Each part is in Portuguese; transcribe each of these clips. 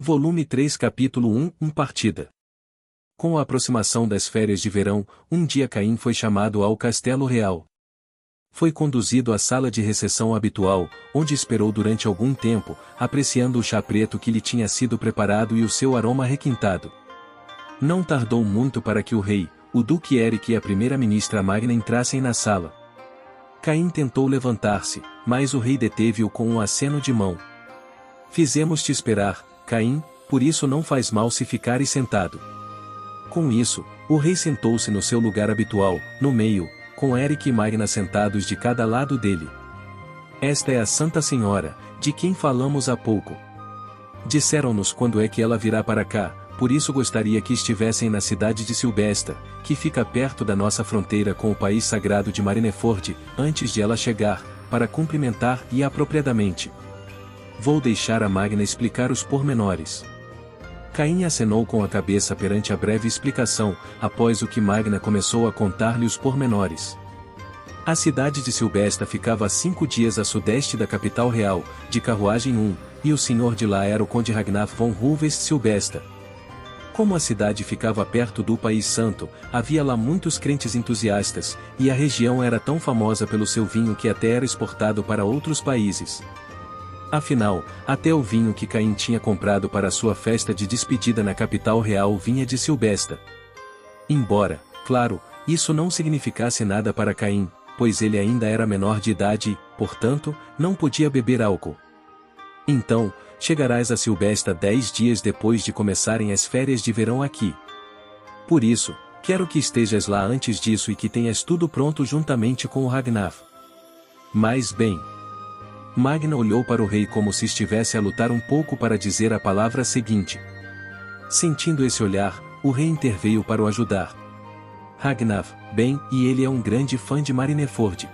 Volume 3 Capítulo 1 Partida. Com a aproximação das férias de verão, um dia Caim foi chamado ao Castelo Real. Foi conduzido à sala de recepção habitual, onde esperou durante algum tempo, apreciando o chá preto que lhe tinha sido preparado e o seu aroma requintado. Não tardou muito para que o rei, o Duque Eric e a primeira-ministra Magna entrassem na sala. Caim tentou levantar-se, mas o rei deteve-o com um aceno de mão. Fizemos-te esperar, Caim, por isso não faz mal se ficares sentado. Com isso, o rei sentou-se no seu lugar habitual, no meio, com Eric e Magna sentados de cada lado dele. Esta é a Santa Senhora, de quem falamos há pouco. Disseram-nos quando é que ela virá para cá, por isso gostaria que estivessem na cidade de Silbesta, que fica perto da nossa fronteira com o país sagrado de Marineford, antes de ela chegar, para cumprimentar e apropriadamente. Vou deixar a Magna explicar os pormenores. Caim acenou com a cabeça perante a breve explicação, após o que Magna começou a contar-lhe os pormenores. A cidade de Silbesta ficava a 5 dias a sudeste da capital real, de carruagem 1, e o senhor de lá era o conde Ragnar von Hulvest Silbesta. Como a cidade ficava perto do País Santo, havia lá muitos crentes entusiastas, e a região era tão famosa pelo seu vinho que até era exportado para outros países. Afinal, até o vinho que Caim tinha comprado para sua festa de despedida na capital real vinha de Silbesta. Embora, claro, isso não significasse nada para Caim, pois ele ainda era menor de idade e, portanto, não podia beber álcool. Então, chegarás a Silbesta 10 dias depois de começarem as férias de verão aqui. Por isso, quero que estejas lá antes disso e que tenhas tudo pronto juntamente com o Ragnar. Mas bem. Magna olhou para o rei como se estivesse a lutar um pouco para dizer a palavra seguinte. Sentindo esse olhar, o rei interveio para o ajudar. Ragnar, bem, e ele é um grande fã de Marineford.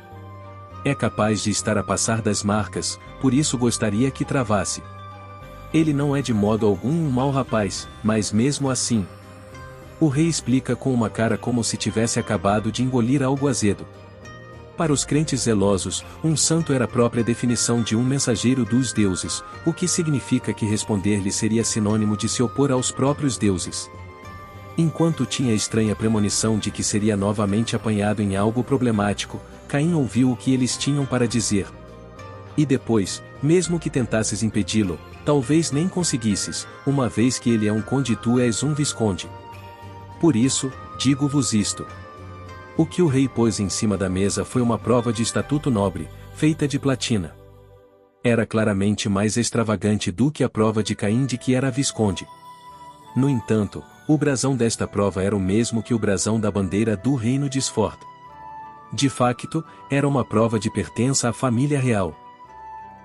É capaz de estar a passar das marcas, por isso gostaria que travasse. Ele não é de modo algum um mau rapaz, mas mesmo assim. O rei explica com uma cara como se tivesse acabado de engolir algo azedo. Para os crentes zelosos, um santo era a própria definição de um mensageiro dos deuses, o que significa que responder-lhe seria sinônimo de se opor aos próprios deuses. Enquanto tinha a estranha premonição de que seria novamente apanhado em algo problemático, Caim ouviu o que eles tinham para dizer. E depois, mesmo que tentasses impedi-lo, talvez nem conseguisses, uma vez que ele é um conde e tu és um visconde. Por isso, digo-vos isto. O que o rei pôs em cima da mesa foi uma prova de estatuto nobre, feita de platina. Era claramente mais extravagante do que a prova de Caim de que era visconde. No entanto, o brasão desta prova era o mesmo que o brasão da bandeira do reino de Sford. De facto, era uma prova de pertença à família real.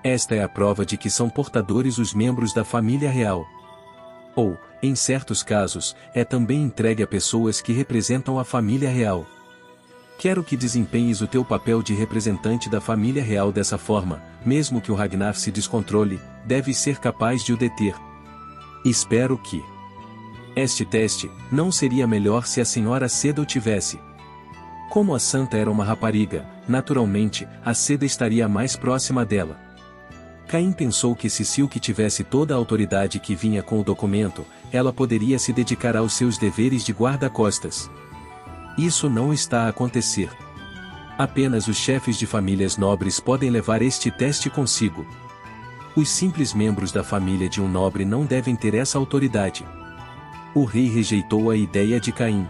Esta é a prova de que são portadores os membros da família real. Ou, em certos casos, é também entregue a pessoas que representam a família real. Quero que desempenhes o teu papel de representante da família real dessa forma, mesmo que o Ragnar se descontrole, deves ser capaz de o deter. Espero que. Este teste, não seria melhor se a senhora Seda o tivesse. Como a santa era uma rapariga, naturalmente, a Seda estaria mais próxima dela. Caim pensou que se Silke tivesse toda a autoridade que vinha com o documento, ela poderia se dedicar aos seus deveres de guarda-costas. Isso não está a acontecer. Apenas os chefes de famílias nobres podem levar este teste consigo. Os simples membros da família de um nobre não devem ter essa autoridade. O rei rejeitou a ideia de Caim.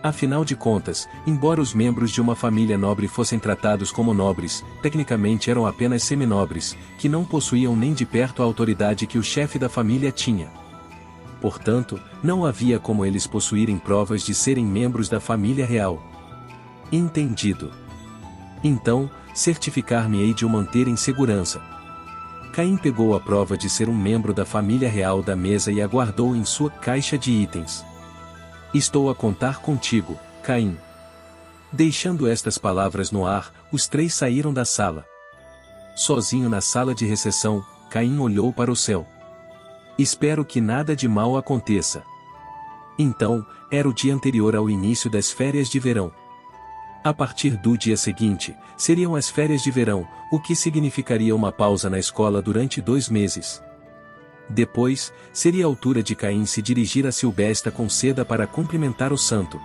Afinal de contas, embora os membros de uma família nobre fossem tratados como nobres, tecnicamente eram apenas seminobres, que não possuíam nem de perto a autoridade que o chefe da família tinha. Portanto, não havia como eles possuírem provas de serem membros da família real. Entendido. Então, certificar-me-ei de o manter em segurança. Caim pegou a prova de ser um membro da família real da mesa e a guardou em sua caixa de itens. Estou a contar contigo, Caim. Deixando estas palavras no ar, os três saíram da sala. Sozinho na sala de recepção, Caim olhou para o céu. Espero que nada de mal aconteça. Então, era o dia anterior ao início das férias de verão. A partir do dia seguinte, seriam as férias de verão, o que significaria uma pausa na escola durante 2 meses. Depois, seria a altura de Caim se dirigir a Silvestra com Seda para cumprimentar o santo.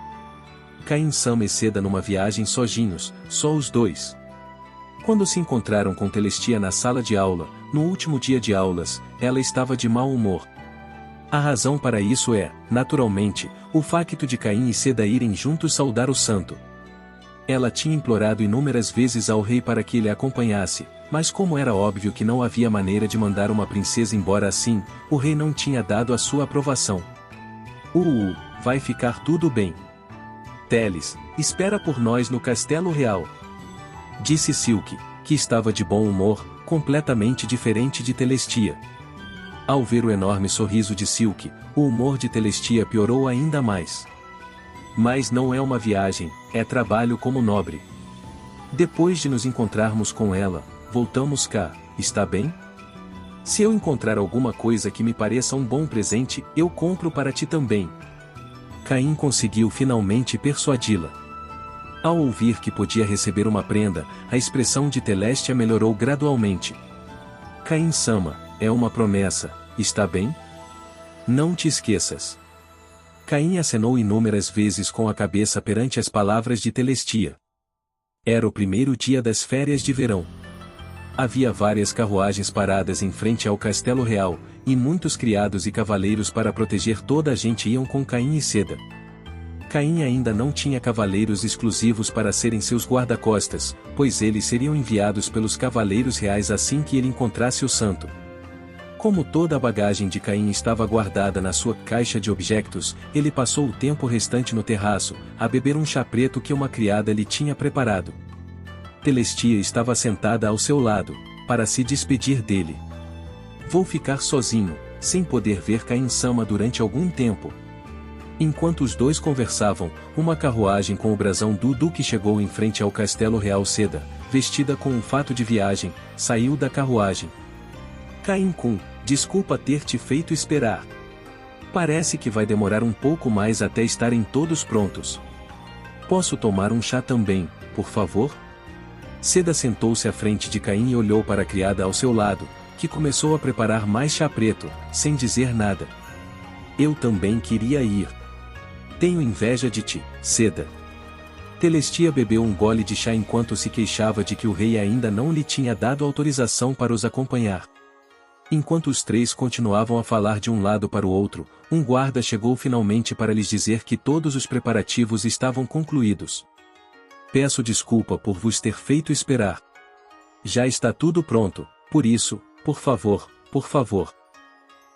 Caim, Sama e Seda numa viagem sozinhos, só os dois. Quando se encontraram com Telestia na sala de aula, no último dia de aulas, ela estava de mau humor. A razão para isso é, naturalmente, o facto de Caim e Seda irem juntos saudar o santo. Ela tinha implorado inúmeras vezes ao rei para que ele a acompanhasse, mas como era óbvio que não havia maneira de mandar uma princesa embora assim, o rei não tinha dado a sua aprovação. Vai ficar tudo bem. Teles, espera por nós no Castelo Real. Disse Silk, que estava de bom humor, completamente diferente de Telestia. Ao ver o enorme sorriso de Silk, o humor de Telestia piorou ainda mais. Mas não é uma viagem, é trabalho como nobre. Depois de nos encontrarmos com ela, voltamos cá, está bem? Se eu encontrar alguma coisa que me pareça um bom presente, eu compro para ti também. Caim conseguiu finalmente persuadi-la. Ao ouvir que podia receber uma prenda, a expressão de Telestia melhorou gradualmente. Caim, Sama, é uma promessa, está bem? Não te esqueças. Caim acenou inúmeras vezes com a cabeça perante as palavras de Telestia. Era o primeiro dia das férias de verão. Havia várias carruagens paradas em frente ao Castelo Real, e muitos criados e cavaleiros para proteger toda a gente iam com Caim e Seda. Caim ainda não tinha cavaleiros exclusivos para serem seus guarda-costas, pois eles seriam enviados pelos cavaleiros reais assim que ele encontrasse o santo. Como toda a bagagem de Caim estava guardada na sua caixa de objetos, ele passou o tempo restante no terraço, a beber um chá preto que uma criada lhe tinha preparado. Telestia estava sentada ao seu lado, para se despedir dele. Vou ficar sozinho, sem poder ver Caim Sama durante algum tempo. Enquanto os dois conversavam, uma carruagem com o brasão do duque chegou em frente ao Castelo Real. Seda, vestida com um fato de viagem, saiu da carruagem. Caim-kun, desculpa ter te feito esperar. Parece que vai demorar um pouco mais até estarem todos prontos. Posso tomar um chá também, por favor? Seda sentou-se à frente de Caim e olhou para a criada ao seu lado, que começou a preparar mais chá preto, sem dizer nada. Eu também queria ir. Tenho inveja de ti, Seda. Telestia bebeu um gole de chá enquanto se queixava de que o rei ainda não lhe tinha dado autorização para os acompanhar. Enquanto os três continuavam a falar de um lado para o outro, um guarda chegou finalmente para lhes dizer que todos os preparativos estavam concluídos. Peço desculpa por vos ter feito esperar. Já está tudo pronto, por isso, por favor, por favor.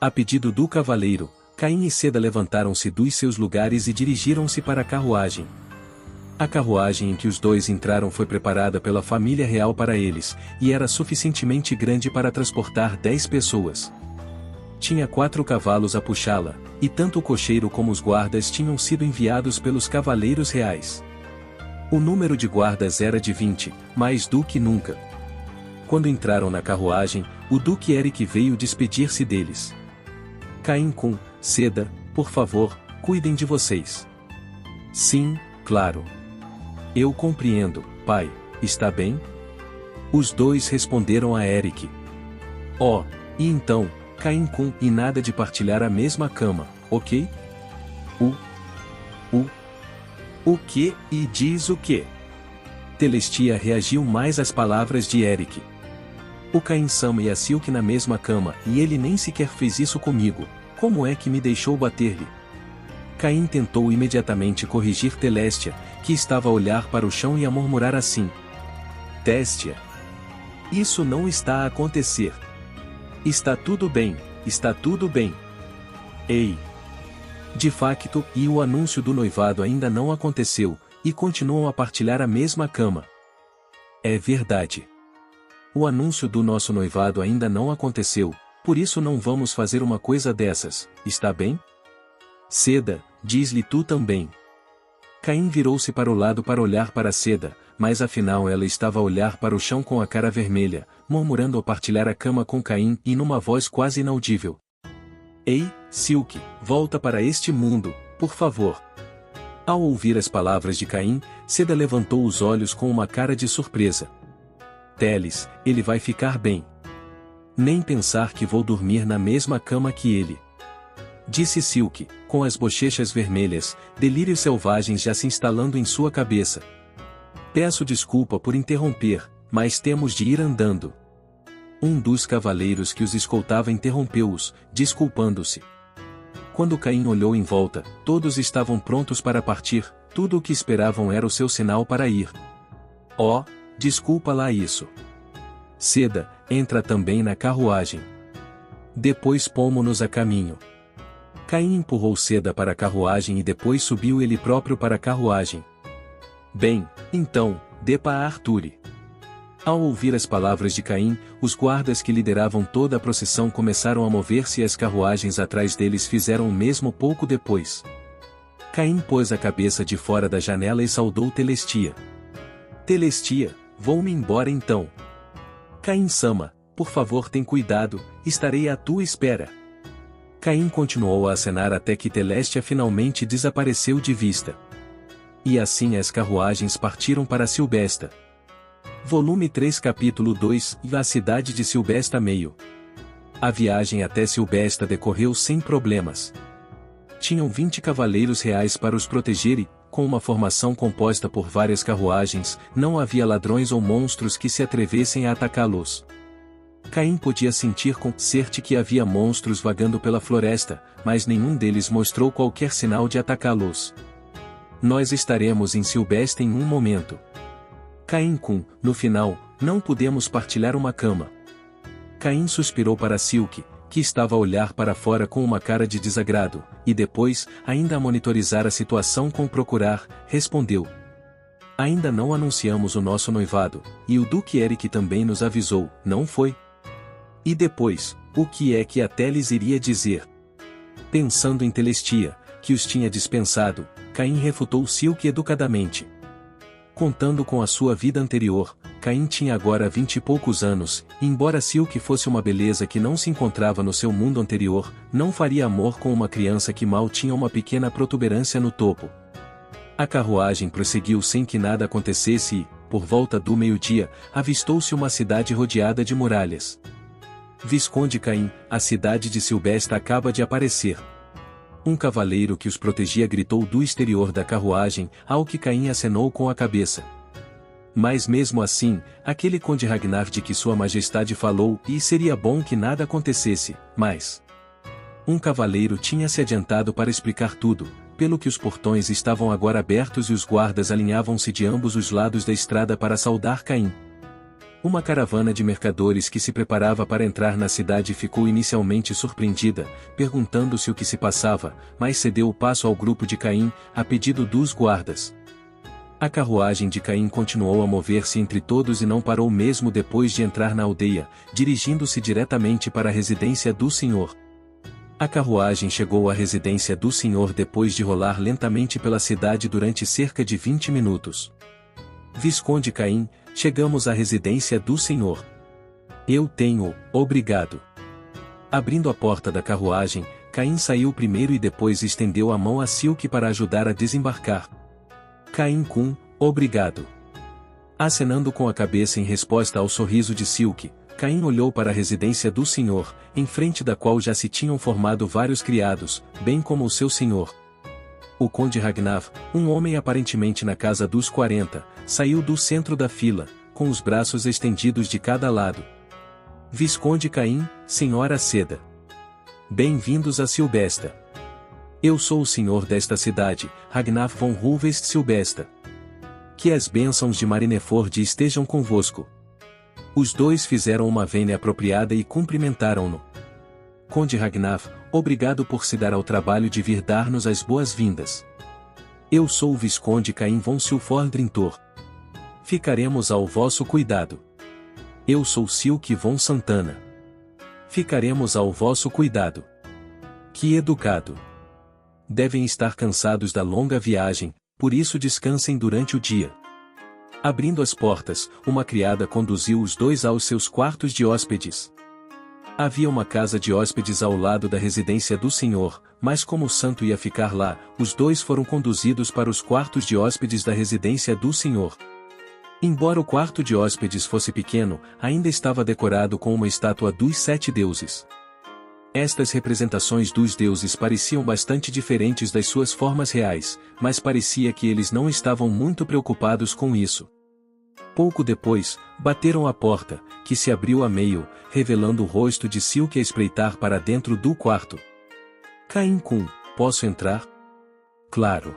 A pedido do cavaleiro, Caim e Seda levantaram-se dos seus lugares e dirigiram-se para a carruagem. A carruagem em que os dois entraram foi preparada pela família real para eles, e era suficientemente grande para transportar 10 pessoas. Tinha 4 cavalos a puxá-la, e tanto o cocheiro como os guardas tinham sido enviados pelos cavaleiros reais. O número de guardas era de 20, mais do que nunca. Quando entraram na carruagem, o Duque Eric veio despedir-se deles. Caim-kun, Seda, por favor, cuidem de vocês. Sim, claro. Eu compreendo, pai, está bem? Os dois responderam a Eric. E então, Caim-kun, e nada de partilhar a mesma cama, ok? O que, e diz o que? Telestia reagiu mais às palavras de Eric. O Caim-sama e a Silk na mesma cama, e ele nem sequer fez isso comigo, como é que me deixou bater-lhe? Caim tentou imediatamente corrigir Telestia, que estava a olhar para o chão e a murmurar assim. Testia. Isso não está a acontecer. Está tudo bem, está tudo bem. Ei. De facto, e o anúncio do noivado ainda não aconteceu, e continuam a partilhar a mesma cama. É verdade. O anúncio do nosso noivado ainda não aconteceu, por isso não vamos fazer uma coisa dessas, está bem? Seda, diz-lhe tu também. Caim virou-se para o lado para olhar para Seda, mas afinal ela estava a olhar para o chão com a cara vermelha, murmurando ao partilhar a cama com Caim e numa voz quase inaudível. Ei, Silk, volta para este mundo, por favor. Ao ouvir as palavras de Caim, Seda levantou os olhos com uma cara de surpresa. Teles, ele vai ficar bem. Nem pensar que vou dormir na mesma cama que ele. Disse Silk, com as bochechas vermelhas, delírios selvagens já se instalando em sua cabeça. Peço desculpa por interromper, mas temos de ir andando. Um dos cavaleiros que os escoltava interrompeu-os, desculpando-se. Quando Caim olhou em volta, todos estavam prontos para partir, tudo o que esperavam era o seu sinal para ir. Oh, desculpa lá isso. Seda, entra também na carruagem. Depois pomo-nos a caminho. Caim empurrou Seda para a carruagem e depois subiu ele próprio para a carruagem. Bem, então, dê para Arturi. Ao ouvir as palavras de Caim, os guardas que lideravam toda a procissão começaram a mover-se e as carruagens atrás deles fizeram o mesmo pouco depois. Caim pôs a cabeça de fora da janela e saudou Telestia. Telestia, vou-me embora então. Caim-sama, por favor tem cuidado, estarei à tua espera. Caim continuou a acenar até que Telestia finalmente desapareceu de vista. E assim as carruagens partiram para Silbesta. Volume 3 Capítulo 2 A cidade de Silbesta meio. A viagem até Silbesta decorreu sem problemas. Tinham 20 cavaleiros reais para os proteger e, com uma formação composta por várias carruagens, não havia ladrões ou monstros que se atrevessem a atacá-los. Caim podia sentir com certeza que havia monstros vagando pela floresta, mas nenhum deles mostrou qualquer sinal de atacá-los. Nós estaremos em Silbesta em um momento. Caim no final, não podemos partilhar uma cama. Caim suspirou para Silk, que estava a olhar para fora com uma cara de desagrado, e depois, ainda a monitorizar a situação com procurar, respondeu. Ainda não anunciamos o nosso noivado, e o Duque Eric também nos avisou, não foi? E depois, o que é que a Teles iria dizer? Pensando em Telestia, que os tinha dispensado, Caim refutou Silk educadamente. Contando com a sua vida anterior, Caim tinha agora 20 e poucos anos, e embora Silk fosse uma beleza que não se encontrava no seu mundo anterior, não faria amor com uma criança que mal tinha uma pequena protuberância no topo. A carruagem prosseguiu sem que nada acontecesse e, por volta do meio-dia, avistou-se uma cidade rodeada de muralhas. Visconde Caim, a cidade de Silbesta acaba de aparecer. Um cavaleiro que os protegia gritou do exterior da carruagem, ao que Caim acenou com a cabeça. Mas mesmo assim, aquele conde Ragnar de que sua majestade falou, e seria bom que nada acontecesse, mas... Um cavaleiro tinha se adiantado para explicar tudo, pelo que os portões estavam agora abertos e os guardas alinhavam-se de ambos os lados da estrada para saudar Caim. Uma caravana de mercadores que se preparava para entrar na cidade ficou inicialmente surpreendida, perguntando-se o que se passava, mas cedeu o passo ao grupo de Caim, a pedido dos guardas. A carruagem de Caim continuou a mover-se entre todos e não parou mesmo depois de entrar na aldeia, dirigindo-se diretamente para a residência do senhor. A carruagem chegou à residência do senhor depois de rolar lentamente pela cidade durante cerca de 20 minutos. Visconde Caim, chegamos à residência do senhor. Eu tenho, obrigado. Abrindo a porta da carruagem, Caim saiu primeiro e depois estendeu a mão a Silk para ajudar a desembarcar. Caim obrigado. Acenando com a cabeça em resposta ao sorriso de Silk, Caim olhou para a residência do senhor, em frente da qual já se tinham formado vários criados, bem como o seu senhor. O conde Ragnar, um homem aparentemente na casa dos 40, saiu do centro da fila, com os braços estendidos de cada lado. Visconde Caim, senhora Seda. Bem-vindos a Silbesta. Eu sou o senhor desta cidade, Ragnar von Ruvest Silbesta. Que as bênçãos de Marineford estejam convosco. Os dois fizeram uma vênia apropriada e cumprimentaram-no. Conde Ragnar, obrigado por se dar ao trabalho de vir dar-nos as boas-vindas. Eu sou o Visconde Caim von Silfordrintor. Ficaremos ao vosso cuidado. Eu sou Silk von Santana. Ficaremos ao vosso cuidado. Que educado. Devem estar cansados da longa viagem, por isso descansem durante o dia. Abrindo as portas, uma criada conduziu os dois aos seus quartos de hóspedes. Havia uma casa de hóspedes ao lado da residência do senhor, mas como o santo ia ficar lá, os dois foram conduzidos para os quartos de hóspedes da residência do senhor. Embora o quarto de hóspedes fosse pequeno, ainda estava decorado com uma estátua dos 7 deuses. Estas representações dos deuses pareciam bastante diferentes das suas formas reais, mas parecia que eles não estavam muito preocupados com isso. Pouco depois, bateram à porta, que se abriu a meio, revelando o rosto de Silk a espreitar para dentro do quarto. Caim-kun, posso entrar? Claro.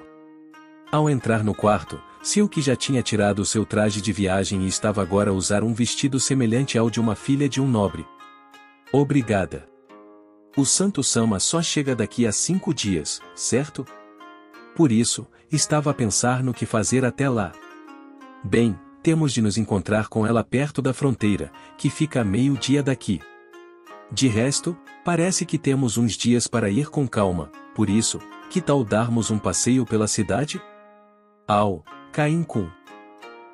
Ao entrar no quarto, Silk já tinha tirado o seu traje de viagem e estava agora a usar um vestido semelhante ao de uma filha de um nobre. Obrigada. O Santo Sama só chega daqui a 5 dias, certo? Por isso, estava a pensar no que fazer até lá. Bem, temos de nos encontrar com ela perto da fronteira, que fica a meio-dia daqui. De resto, parece que temos uns dias para ir com calma, por isso, que tal darmos um passeio pela cidade? Caim-kun.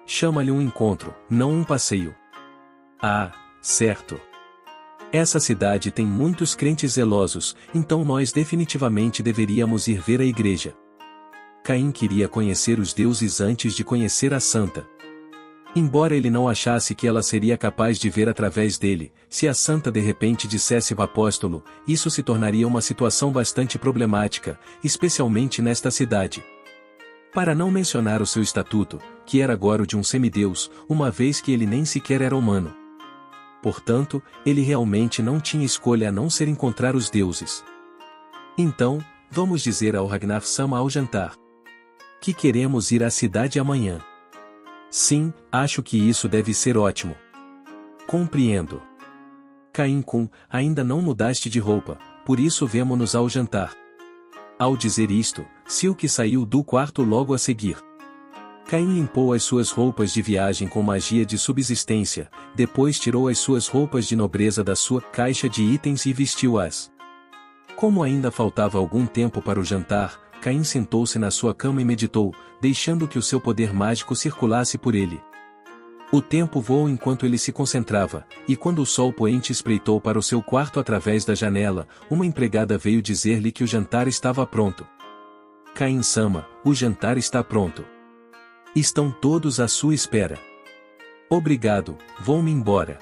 Chama-lhe um encontro, não um passeio. Ah, certo. Essa cidade tem muitos crentes zelosos, então nós definitivamente deveríamos ir ver a igreja. Caim queria conhecer os deuses antes de conhecer a santa. Embora ele não achasse que ela seria capaz de ver através dele, se a santa de repente dissesse ao apóstolo, isso se tornaria uma situação bastante problemática, especialmente nesta cidade. Para não mencionar o seu estatuto, que era agora o de um semideus, uma vez que ele nem sequer era humano. Portanto, ele realmente não tinha escolha a não ser encontrar os deuses. Então, vamos dizer ao Ragnar-sama ao jantar que queremos ir à cidade amanhã. Sim, acho que isso deve ser ótimo. Compreendo. Caim-kun, ainda não mudaste de roupa, por isso vemo-nos ao jantar. Ao dizer isto, Silk saiu do quarto logo a seguir. Caim limpou as suas roupas de viagem com magia de subsistência, depois tirou as suas roupas de nobreza da sua caixa de itens e vestiu-as. Como ainda faltava algum tempo para o jantar, Caim sentou-se na sua cama e meditou, deixando que o seu poder mágico circulasse por ele. O tempo voou enquanto ele se concentrava, e quando o sol poente espreitou para o seu quarto através da janela, uma empregada veio dizer-lhe que o jantar estava pronto. Caim-sama, o jantar está pronto. Estão todos à sua espera. Obrigado, vou-me embora.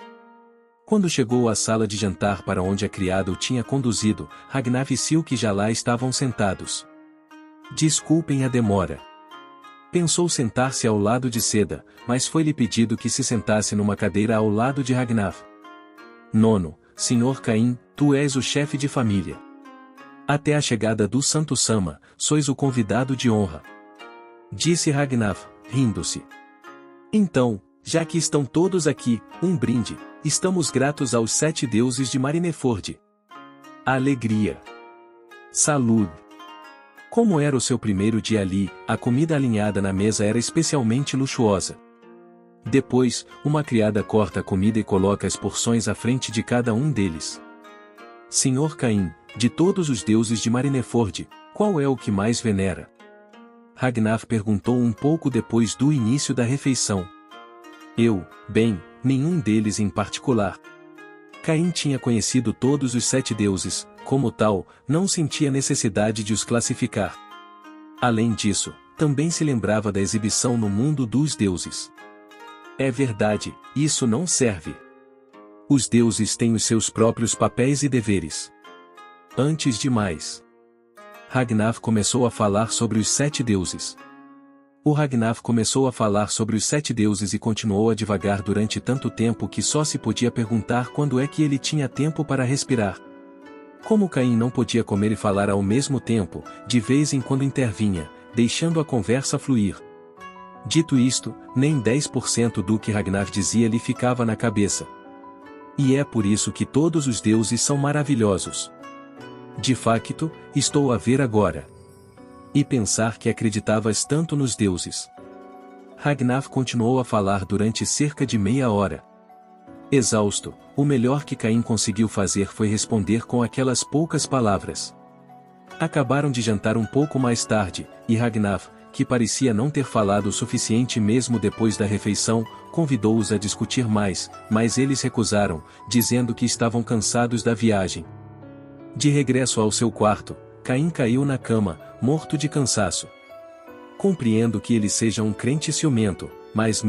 Quando chegou à sala de jantar para onde a criada o tinha conduzido, Ragnar e Silk já lá estavam sentados. Desculpem a demora. Pensou sentar-se ao lado de Seda, mas foi-lhe pedido que se sentasse numa cadeira ao lado de Ragnar. Nono, Sr. Caim, tu és o chefe de família. Até a chegada do Santo Sama, sois o convidado de honra. Disse Ragnar, rindo-se. Então, já que estão todos aqui, um brinde, estamos gratos aos 7 deuses de Marineford. Alegria. Saúde. Como era o seu primeiro dia ali, a comida alinhada na mesa era especialmente luxuosa. Depois, uma criada corta a comida e coloca as porções à frente de cada um deles. Sr. Caim, de todos os deuses de Marineford, qual é o que mais venera? Ragnar perguntou um pouco depois do início da refeição. Nenhum deles em particular. Caim tinha conhecido todos os 7 deuses, como tal, não sentia necessidade de os classificar. Além disso, também se lembrava da exibição no mundo dos deuses. É verdade, isso não serve. Os deuses têm os seus próprios papéis e deveres. Antes de mais, Ragnar começou a falar sobre os 7 deuses. O Ragnar começou a falar sobre os 7 deuses e continuou a divagar durante tanto tempo que só se podia perguntar quando é que ele tinha tempo para respirar. Como Caim não podia comer e falar ao mesmo tempo, de vez em quando intervinha, deixando a conversa fluir. Dito isto, nem 10% do que Ragnar dizia lhe ficava na cabeça. E é por isso que todos os deuses são maravilhosos. De facto, estou a ver agora. E pensar que acreditavas tanto nos deuses. Ragnar continuou a falar durante cerca de meia hora. Exausto, o melhor que Caim conseguiu fazer foi responder com aquelas poucas palavras. Acabaram de jantar um pouco mais tarde, e Ragnar, que parecia não ter falado o suficiente mesmo depois da refeição, convidou-os a discutir mais, mas eles recusaram, dizendo que estavam cansados da viagem. De regresso ao seu quarto, Caim caiu na cama, morto de cansaço. Compreendo que ele seja um crente ciumento, mas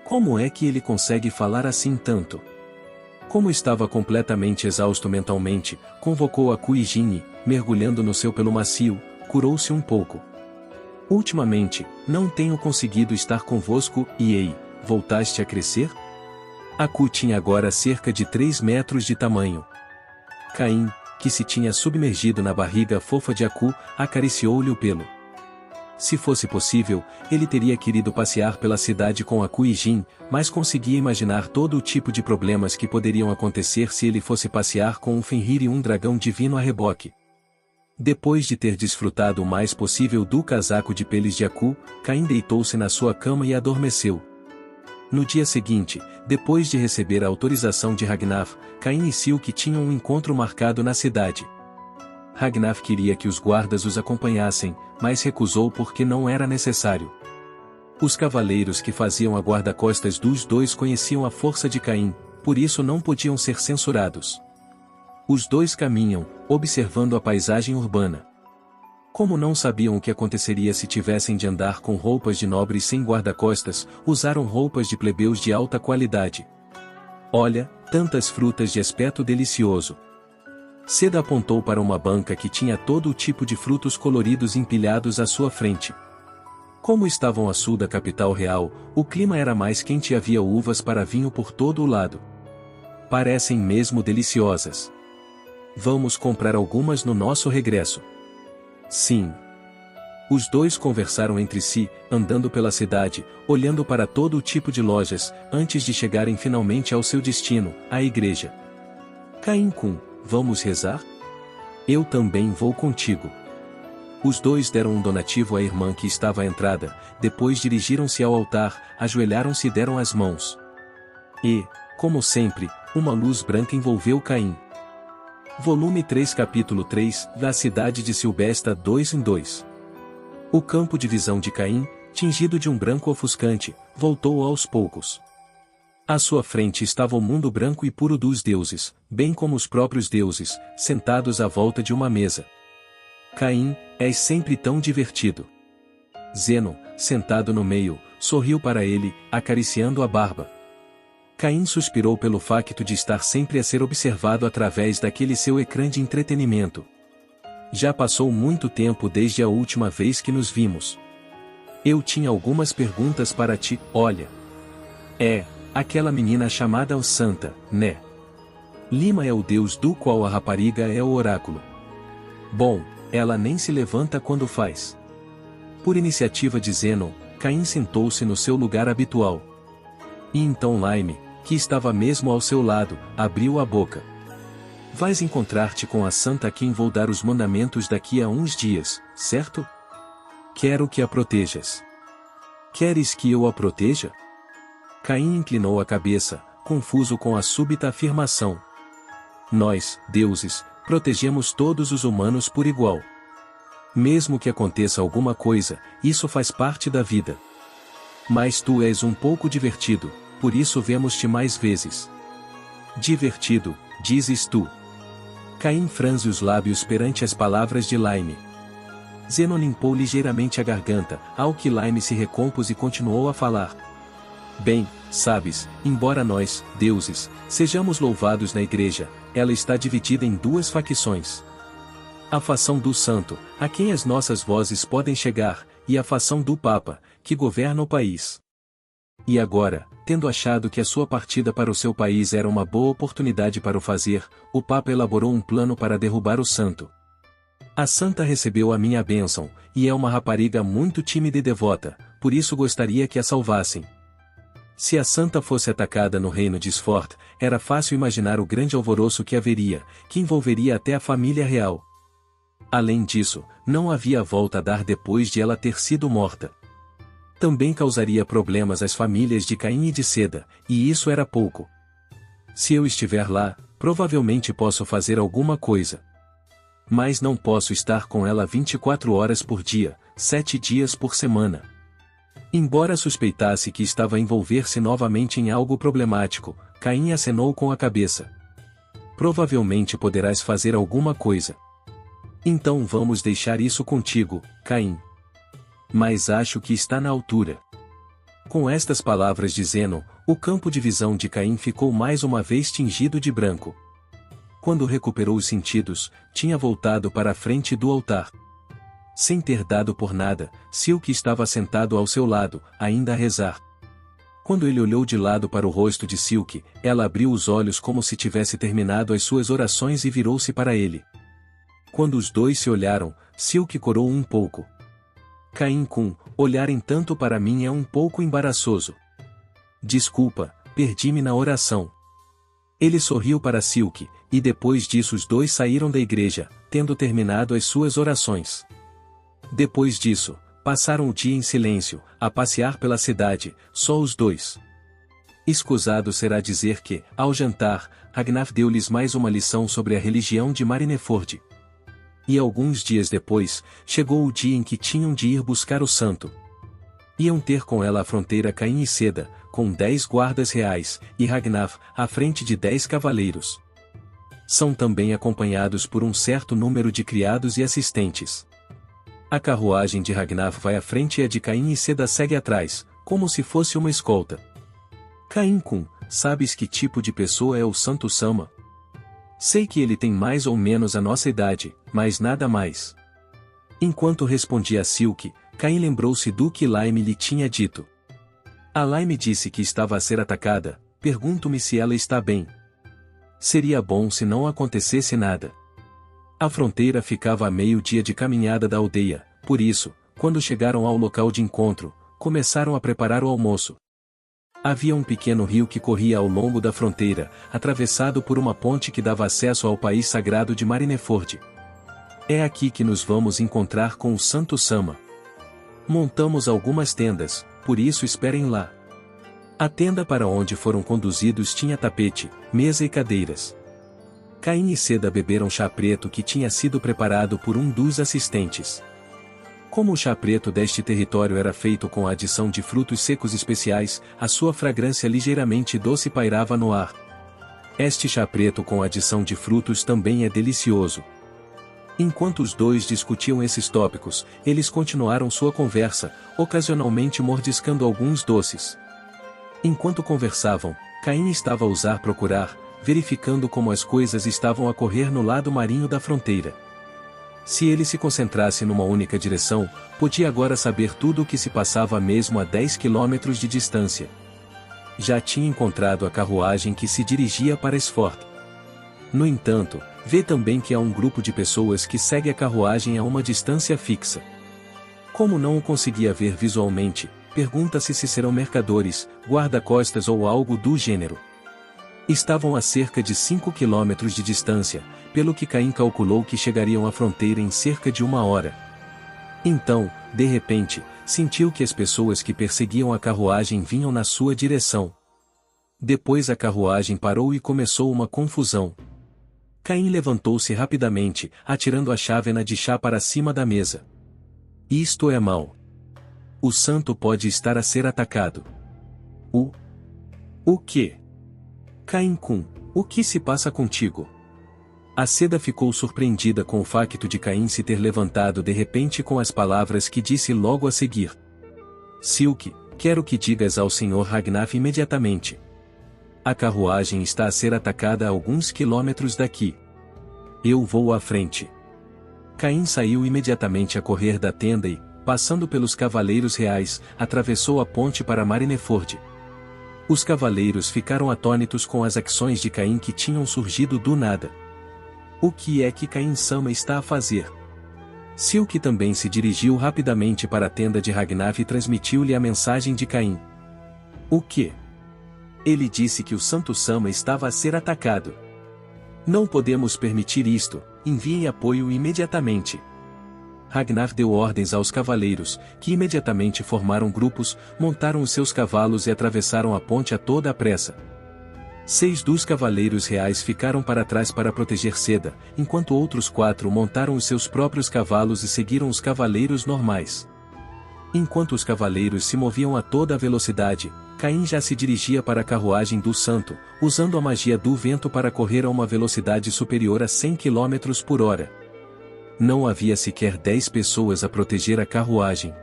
Como é que ele consegue falar assim tanto? Como estava completamente exausto mentalmente, convocou Aku e Jin e, mergulhando no seu pelo macio, curou-se um pouco. Ultimamente, não tenho conseguido estar convosco, e ei, voltaste a crescer? Aku tinha agora cerca de 3 metros de tamanho. Caim, que se tinha submergido na barriga fofa de Aku, acariciou-lhe o pelo. Se fosse possível, ele teria querido passear pela cidade com Aku e Jin, mas conseguia imaginar todo o tipo de problemas que poderiam acontecer se ele fosse passear com um Fenrir e um dragão divino a reboque. Depois de ter desfrutado o mais possível do casaco de peles de Aku, Caim deitou-se na sua cama e adormeceu. No dia seguinte, depois de receber a autorização de Ragnar, Caim e Silk tinham um encontro marcado na cidade. Ragnar queria que os guardas os acompanhassem, mas recusou porque não era necessário. Os cavaleiros que faziam a guarda-costas dos dois conheciam a força de Caim, por isso não podiam ser censurados. Os dois caminham, observando a paisagem urbana. Como não sabiam o que aconteceria se tivessem de andar com roupas de nobres sem guarda-costas, usaram roupas de plebeus de alta qualidade. Olha, tantas frutas de aspecto delicioso. Seda apontou para uma banca que tinha todo o tipo de frutos coloridos empilhados à sua frente. Como estavam a sul da capital real, o clima era mais quente e havia uvas para vinho por todo o lado. Parecem mesmo deliciosas. Vamos comprar algumas no nosso regresso. Sim. Os dois conversaram entre si, andando pela cidade, olhando para todo o tipo de lojas, antes de chegarem finalmente ao seu destino, a igreja. Caim-kun, vamos rezar? Eu também vou contigo. Os dois deram um donativo à irmã que estava à entrada, depois dirigiram-se ao altar, ajoelharam-se e deram as mãos. E, como sempre, uma luz branca envolveu Caim. Volume 3 Capítulo 3 Da cidade de Silbesta 2 em 2. O campo de visão de Caim, tingido de um branco ofuscante, voltou aos poucos. À sua frente estava o mundo branco e puro dos deuses, bem como os próprios deuses, sentados à volta de uma mesa. Caim, és sempre tão divertido. Zeno, sentado no meio, sorriu para ele, acariciando a barba. Caim suspirou pelo facto de estar sempre a ser observado através daquele seu ecrã de entretenimento. Já passou muito tempo desde a última vez que nos vimos. Eu tinha algumas perguntas para ti, olha. Aquela menina chamada Santa, né? Lima é o deus do qual a rapariga é o oráculo. Bom, ela nem se levanta quando faz. Por iniciativa de Zeno, Caim sentou-se no seu lugar habitual. E então Laime, que estava mesmo ao seu lado, abriu a boca. Vais encontrar-te com a santa a quem vou dar os mandamentos daqui a uns dias, certo? Quero que a protejas. Queres que eu a proteja? Caim inclinou a cabeça, confuso com a súbita afirmação. Nós, deuses, protegemos todos os humanos por igual. Mesmo que aconteça alguma coisa, isso faz parte da vida. Mas tu és um pouco divertido, por isso vemos-te mais vezes. Divertido, dizes tu. Caim franze os lábios perante as palavras de Laime. Zeno limpou ligeiramente a garganta, ao que Laime se recompôs e continuou a falar. Bem, sabes, embora nós, deuses, sejamos louvados na igreja, ela está dividida em duas facções. A fação do santo, a quem as nossas vozes podem chegar, e a fação do Papa, que governa o país. E agora, tendo achado que a sua partida para o seu país era uma boa oportunidade para o fazer, o Papa elaborou um plano para derrubar o santo. A santa recebeu a minha bênção, e é uma rapariga muito tímida e devota, por isso gostaria que a salvassem. Se a santa fosse atacada no reino de Sfort, era fácil imaginar o grande alvoroço que haveria, que envolveria até a família real. Além disso, não havia volta a dar depois de ela ter sido morta. Também causaria problemas às famílias de Caim e de Seda, e isso era pouco. Se eu estiver lá, provavelmente posso fazer alguma coisa. Mas não posso estar com ela 24 horas por dia, 7 dias por semana. Embora suspeitasse que estava a envolver-se novamente em algo problemático, Caim acenou com a cabeça. Provavelmente poderás fazer alguma coisa. Então vamos deixar isso contigo, Caim. Mas acho que está na altura. Com estas palavras de Zeno, o campo de visão de Caim ficou mais uma vez tingido de branco. Quando recuperou os sentidos, tinha voltado para a frente do altar. Sem ter dado por nada, Silke estava sentado ao seu lado, ainda a rezar. Quando ele olhou de lado para o rosto de Silke, ela abriu os olhos como se tivesse terminado as suas orações e virou-se para ele. Quando os dois se olharam, Silke corou um pouco. Caim, olharem tanto para mim é um pouco embaraçoso. Desculpa, perdi-me na oração. Ele sorriu para Silke, e depois disso os dois saíram da igreja, tendo terminado as suas orações. Depois disso, passaram o dia em silêncio, a passear pela cidade, só os dois. Escusado será dizer que, ao jantar, Ragnar deu-lhes mais uma lição sobre a religião de Marineford. E alguns dias depois, chegou o dia em que tinham de ir buscar o santo. Iam ter com ela a fronteira Caim e Seda, com 10 guardas reais, e Ragnar, à frente de 10 cavaleiros. São também acompanhados por um certo número de criados e assistentes. A carruagem de Ragnar vai à frente e a de Caim e Seda segue atrás, como se fosse uma escolta. Caim, sabes que tipo de pessoa é o Santo Sama? Sei que ele tem mais ou menos a nossa idade, mas nada mais. Enquanto respondia a Silke, Caim lembrou-se do que Laime lhe tinha dito. A Laime disse que estava a ser atacada, pergunto-me se ela está bem. Seria bom se não acontecesse nada. A fronteira ficava a meio-dia de caminhada da aldeia, por isso, quando chegaram ao local de encontro, começaram a preparar o almoço. Havia um pequeno rio que corria ao longo da fronteira, atravessado por uma ponte que dava acesso ao país sagrado de Marineford. É aqui que nos vamos encontrar com o Santo Sama. Montamos algumas tendas, por isso esperem lá. A tenda para onde foram conduzidos tinha tapete, mesa e cadeiras. Caim e Seda beberam chá preto que tinha sido preparado por um dos assistentes. Como o chá preto deste território era feito com a adição de frutos secos especiais, a sua fragrância ligeiramente doce pairava no ar. Este chá preto com adição de frutos também é delicioso. Enquanto os dois discutiam esses tópicos, eles continuaram sua conversa, ocasionalmente mordiscando alguns doces. Enquanto conversavam, Caim estava a ousar procurar, verificando como as coisas estavam a correr no lado marinho da fronteira. Se ele se concentrasse numa única direção, podia agora saber tudo o que se passava mesmo a 10 quilômetros de distância. Já tinha encontrado a carruagem que se dirigia para Sford. No entanto, vê também que há um grupo de pessoas que segue a carruagem a uma distância fixa. Como não o conseguia ver visualmente, pergunta-se se serão mercadores, guarda-costas ou algo do gênero. Estavam a cerca de 5 quilômetros de distância, pelo que Caim calculou que chegariam à fronteira em cerca de 1 hora. Então, de repente, sentiu que as pessoas que perseguiam a carruagem vinham na sua direção. Depois a carruagem parou e começou uma confusão. Caim levantou-se rapidamente, atirando a chávena de chá para cima da mesa. Isto é mau. O santo pode estar a ser atacado. O quê? Caim, o que se passa contigo? A Seda ficou surpreendida com o facto de Caim se ter levantado de repente com as palavras que disse logo a seguir. Silke, quero que digas ao Sr. Ragnar imediatamente. A carruagem está a ser atacada a alguns quilômetros daqui. Eu vou à frente. Caim saiu imediatamente a correr da tenda e, passando pelos cavaleiros reais, atravessou a ponte para Marineford. Os cavaleiros ficaram atônitos com as ações de Caim que tinham surgido do nada. O que é que Caim Sama está a fazer? Silke também se dirigiu rapidamente para a tenda de Ragnar e transmitiu-lhe a mensagem de Caim. O quê? Ele disse que o Santo Sama estava a ser atacado. Não podemos permitir isto, enviem apoio imediatamente. Ragnar deu ordens aos cavaleiros, que imediatamente formaram grupos, montaram os seus cavalos e atravessaram a ponte a toda a pressa. 6 dos cavaleiros reais ficaram para trás para proteger Seda, enquanto outros 4 montaram os seus próprios cavalos e seguiram os cavaleiros normais. Enquanto os cavaleiros se moviam a toda a velocidade, Caim já se dirigia para a carruagem do santo, usando a magia do vento para correr a uma velocidade superior a 100 km por hora. Não havia sequer 10 pessoas a proteger a carruagem.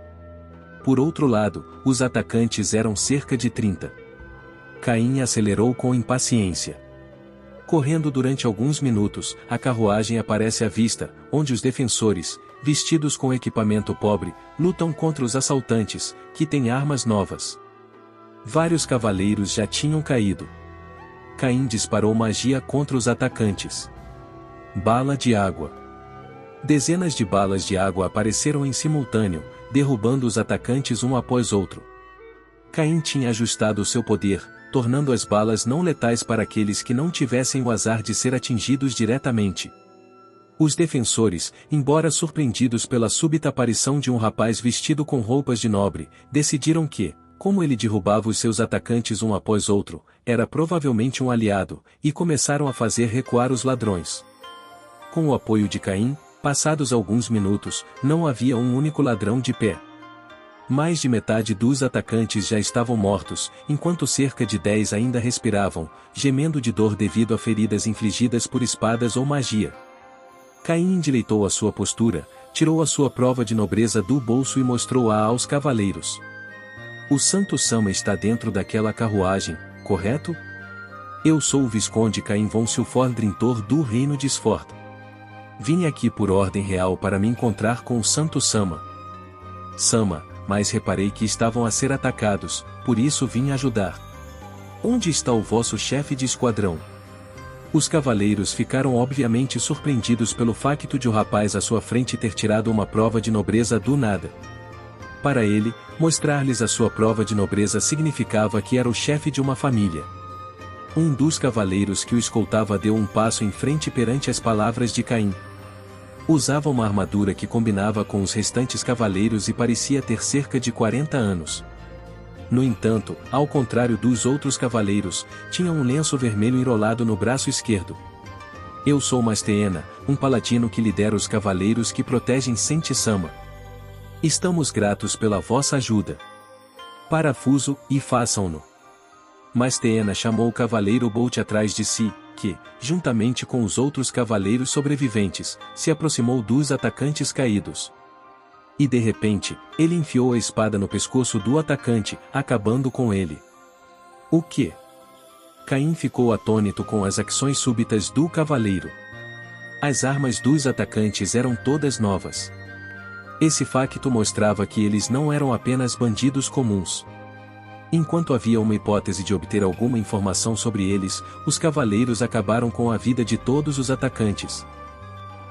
Por outro lado, os atacantes eram cerca de 30. Caim acelerou com impaciência. Correndo durante alguns minutos, a carruagem aparece à vista, onde os defensores, vestidos com equipamento pobre, lutam contra os assaltantes, que têm armas novas. Vários cavaleiros já tinham caído. Caim disparou magia contra os atacantes. Bala de água. Dezenas de balas de água apareceram em simultâneo, derrubando os atacantes um após outro. Caim tinha ajustado seu poder, tornando as balas não letais para aqueles que não tivessem o azar de ser atingidos diretamente. Os defensores, embora surpreendidos pela súbita aparição de um rapaz vestido com roupas de nobre, decidiram que, como ele derrubava os seus atacantes um após outro, era provavelmente um aliado, e começaram a fazer recuar os ladrões. Com o apoio de Caim, passados alguns minutos, não havia um único ladrão de pé. Mais de metade dos atacantes já estavam mortos, enquanto cerca de 10 ainda respiravam, gemendo de dor devido a feridas infligidas por espadas ou magia. Caim endireitou a sua postura, tirou a sua prova de nobreza do bolso e mostrou-a aos cavaleiros. O Santo Sama está dentro daquela carruagem, correto? Eu sou o Visconde Caim von Silfordrintor do Reino de Sford. Vim aqui por ordem real para me encontrar com o Santo Sama. Sama, mas reparei que estavam a ser atacados, por isso vim ajudar. Onde está o vosso chefe de esquadrão? Os cavaleiros ficaram obviamente surpreendidos pelo facto de o rapaz à sua frente ter tirado uma prova de nobreza do nada. Para ele, mostrar-lhes a sua prova de nobreza significava que era o chefe de uma família. Um dos cavaleiros que o escoltava deu um passo em frente perante as palavras de Caim. Usava uma armadura que combinava com os restantes cavaleiros e parecia ter cerca de 40 anos. No entanto, ao contrário dos outros cavaleiros, tinha um lenço vermelho enrolado no braço esquerdo. Eu sou Masteena, um paladino que lidera os cavaleiros que protegem Senti Sama. Estamos gratos pela vossa ajuda. Parafuso, e façam-no. Masteena chamou o cavaleiro Bolt atrás de si, que, juntamente com os outros cavaleiros sobreviventes, se aproximou dos atacantes caídos. E de repente, ele enfiou a espada no pescoço do atacante, acabando com ele. O quê? Caim ficou atônito com as ações súbitas do cavaleiro. As armas dos atacantes eram todas novas. Esse facto mostrava que eles não eram apenas bandidos comuns. Enquanto havia uma hipótese de obter alguma informação sobre eles, os cavaleiros acabaram com a vida de todos os atacantes.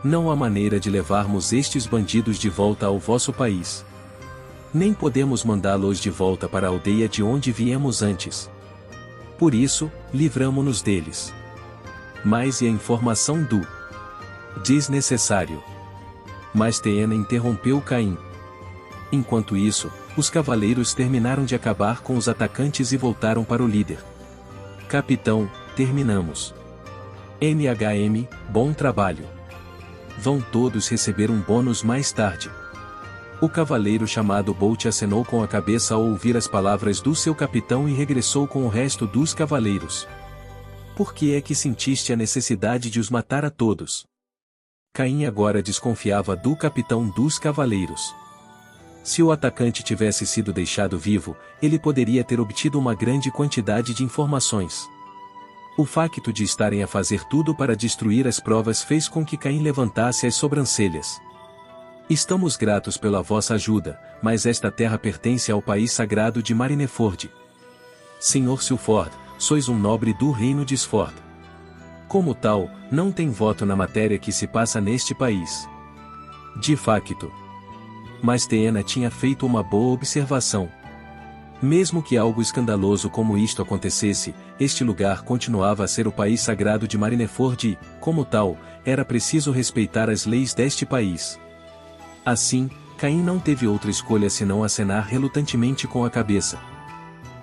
Não há maneira de levarmos estes bandidos de volta ao vosso país. Nem podemos mandá-los de volta para a aldeia de onde viemos antes. Por isso, livramo-nos deles. Mas e a informação do desnecessário? Masteena interrompeu Caim. Enquanto isso, os cavaleiros terminaram de acabar com os atacantes e voltaram para o líder. Capitão, terminamos. MHM, bom trabalho. Vão todos receber um bônus mais tarde. O cavaleiro chamado Bolt acenou com a cabeça ao ouvir as palavras do seu capitão e regressou com o resto dos cavaleiros. Por que é que sentiste a necessidade de os matar a todos? Caim agora desconfiava do capitão dos cavaleiros. Se o atacante tivesse sido deixado vivo, ele poderia ter obtido uma grande quantidade de informações. O facto de estarem a fazer tudo para destruir as provas fez com que Caim levantasse as sobrancelhas. Estamos gratos pela vossa ajuda, mas esta terra pertence ao país sagrado de Marineford. Senhor Silford, sois um nobre do reino de Sford. Como tal, não tem voto na matéria que se passa neste país. De facto. Masteena tinha feito uma boa observação. Mesmo que algo escandaloso como isto acontecesse, este lugar continuava a ser o país sagrado de Marineford e, como tal, era preciso respeitar as leis deste país. Assim, Caim não teve outra escolha senão acenar relutantemente com a cabeça.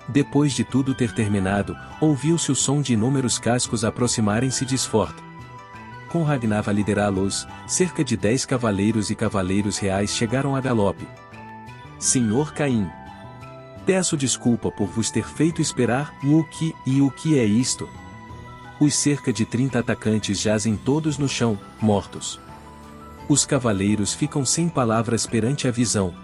Depois de tudo ter terminado, ouviu-se o som de inúmeros cascos aproximarem-se de Sford. Com Ragnar a liderá-los, cerca de 10 cavaleiros e cavaleiros reais chegaram a galope. Senhor Caim, peço desculpa por vos ter feito esperar. O que é isto? Os cerca de 30 atacantes jazem todos no chão, mortos. Os cavaleiros ficam sem palavras perante a visão.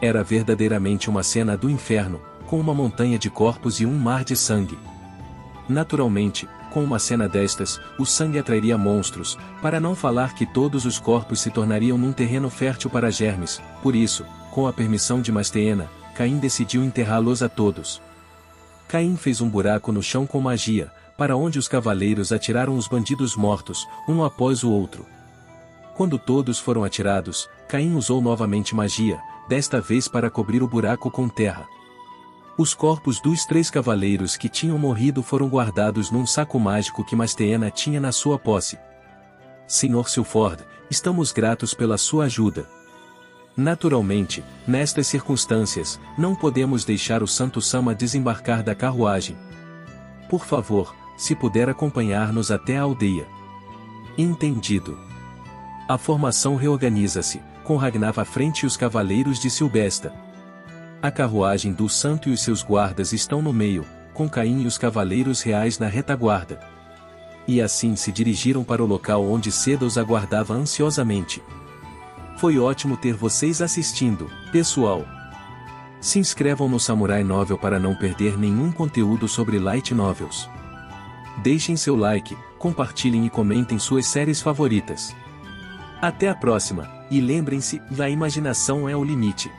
Era verdadeiramente uma cena do inferno, com uma montanha de corpos e um mar de sangue. Naturalmente, com uma cena destas, o sangue atrairia monstros, para não falar que todos os corpos se tornariam num terreno fértil para germes. Por isso, com a permissão de Masteena, Caim decidiu enterrá-los a todos. Caim fez um buraco no chão com magia, para onde os cavaleiros atiraram os bandidos mortos, um após o outro. Quando todos foram atirados, Caim usou novamente magia, desta vez para cobrir o buraco com terra. Os corpos dos 3 cavaleiros que tinham morrido foram guardados num saco mágico que Masteena tinha na sua posse. Sr. Silford, estamos gratos pela sua ajuda. Naturalmente, nestas circunstâncias, não podemos deixar o Santo Sama desembarcar da carruagem. Por favor, se puder acompanhar-nos até a aldeia. Entendido. A formação reorganiza-se, com Ragnar à frente e os cavaleiros de Silbesta. A carruagem do santo e os seus guardas estão no meio, com Caim e os cavaleiros reais na retaguarda. E assim se dirigiram para o local onde Seda os aguardava ansiosamente. Foi ótimo ter vocês assistindo, pessoal. Se inscrevam no Samurai Novel para não perder nenhum conteúdo sobre Light Novels. Deixem seu like, compartilhem e comentem suas séries favoritas. Até a próxima, e lembrem-se, a imaginação é o limite.